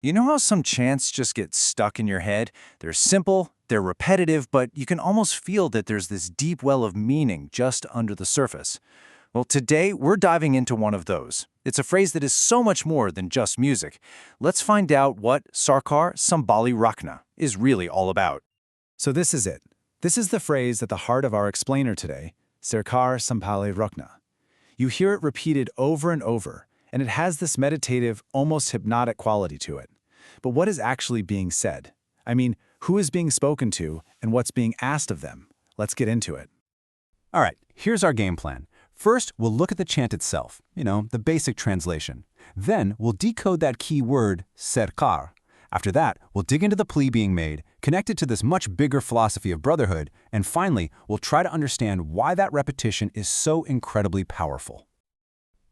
You know how some chants just get stuck in your head? They're simple, they're repetitive, but you can almost feel that there's this deep well of meaning just under the surface. Well, today we're diving into one of those. It's a phrase that is so much more than just music. Let's find out what Sarkar sambhali rakhna is really all about. So this is it. This is the phrase at the heart of our explainer today, Sarkar sambhali rakhna. You hear it repeated over and over, and it has this meditative, almost hypnotic quality to it. But what is actually being said? I mean, who is being spoken to, and what's being asked of them? Let's get into it. All right, here's our game plan. First, we'll look at the chant itself, the basic translation. Then, we'll decode that key word, Sarkar. After that, we'll dig into the plea being made, connect it to this much bigger philosophy of brotherhood, and finally, we'll try to understand why that repetition is so incredibly powerful.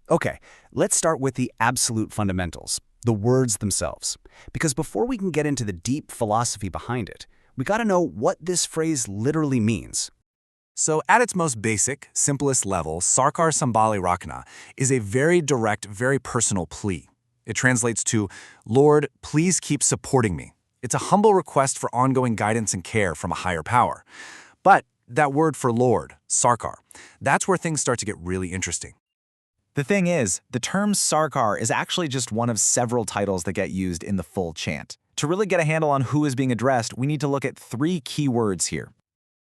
Okay, let's start with the absolute fundamentals, the words themselves. Because before we can get into the deep philosophy behind it, we gotta know what this phrase literally means. So at its most basic, simplest level, Sarkar sambhali rakhna is a very direct, very personal plea. It translates to, Lord, please keep supporting me. It's a humble request for ongoing guidance and care from a higher power. But that word for Lord, Sarkar, that's where things start to get really interesting. The thing is, the term Sarkar is actually just one of several titles that get used in the full chant. To really get a handle on who is being addressed, we need to look at three key words here.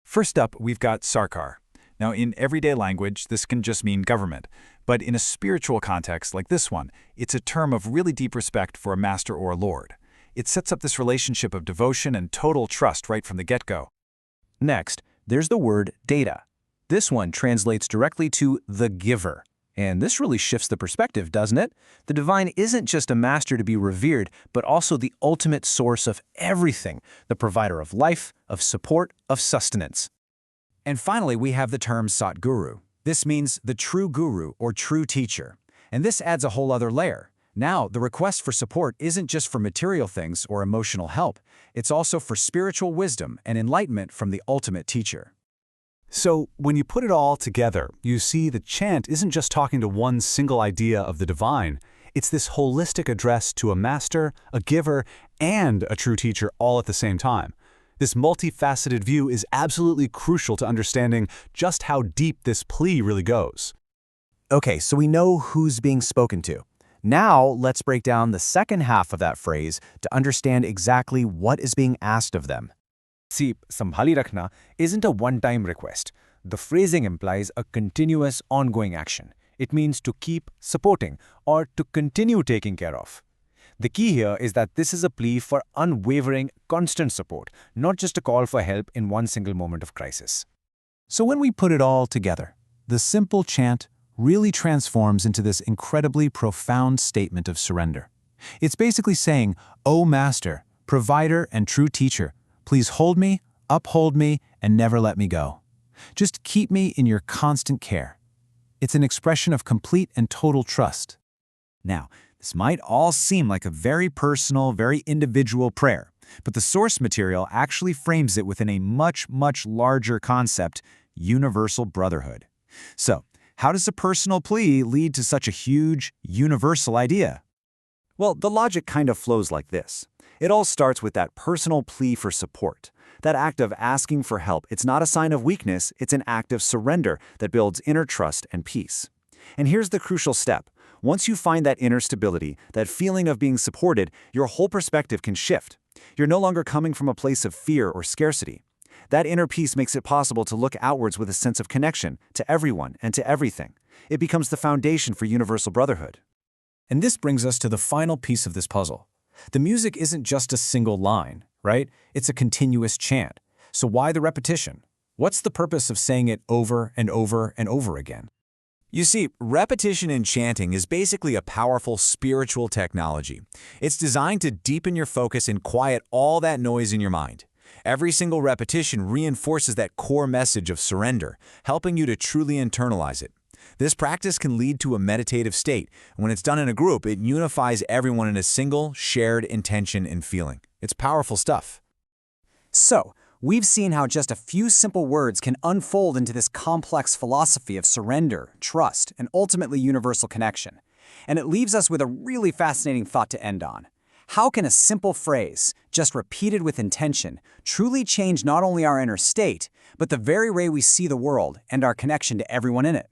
First up, we've got Sarkar. Now, in everyday language, this can just mean government. But in a spiritual context like this one, it's a term of really deep respect for a master or a lord. It sets up this relationship of devotion and total trust right from the get-go. Next, there's the word data. This one translates directly to the giver. And this really shifts the perspective, doesn't it? The divine isn't just a master to be revered, but also the ultimate source of everything, the provider of life, of support, of sustenance. And finally, we have the term Satguru. This means the true guru or true teacher. And this adds a whole other layer. Now, the request for support isn't just for material things or emotional help. It's also for spiritual wisdom and enlightenment from the ultimate teacher. So, when you put it all together, you see the chant isn't just talking to one single idea of the divine. It's this holistic address to a master, a giver, and a true teacher all at the same time. This multifaceted view is absolutely crucial to understanding just how deep this plea really goes. Okay, so we know who's being spoken to. Now, let's break down the second half of that phrase to understand exactly what is being asked of them. See, sambhali rakhna isn't a one-time request. The phrasing implies a continuous, ongoing action. It means to keep supporting or to continue taking care of. The key here is that this is a plea for unwavering, constant support, not just a call for help in one single moment of crisis. So when we put it all together, the simple chant really transforms into this incredibly profound statement of surrender. It's basically saying, "O Master, provider and true teacher, please hold me, uphold me, and never let me go. Just keep me in your constant care." It's an expression of complete and total trust. Now, this might all seem like a very personal, very individual prayer, but the source material actually frames it within a much, much larger concept, universal brotherhood. So, how does a personal plea lead to such a huge, universal idea? Well, the logic kind of flows like this. It all starts with that personal plea for support. That act of asking for help, it's not a sign of weakness, it's an act of surrender that builds inner trust and peace. And here's the crucial step. Once you find that inner stability, that feeling of being supported, your whole perspective can shift. You're no longer coming from a place of fear or scarcity. That inner peace makes it possible to look outwards with a sense of connection to everyone and to everything. It becomes the foundation for universal brotherhood. And this brings us to the final piece of this puzzle. The music isn't just a single line, right? It's a continuous chant. So why the repetition? What's the purpose of saying it over and over and over again? You see, repetition in chanting is basically a powerful spiritual technology. It's designed to deepen your focus and quiet all that noise in your mind. Every single repetition reinforces that core message of surrender, helping you to truly internalize it. This practice can lead to a meditative state. When it's done in a group, it unifies everyone in a single, shared intention and feeling. It's powerful stuff. So, we've seen how just a few simple words can unfold into this complex philosophy of surrender, trust, and ultimately universal connection. And it leaves us with a really fascinating thought to end on. How can a simple phrase, just repeated with intention, truly change not only our inner state, but the very way we see the world and our connection to everyone in it?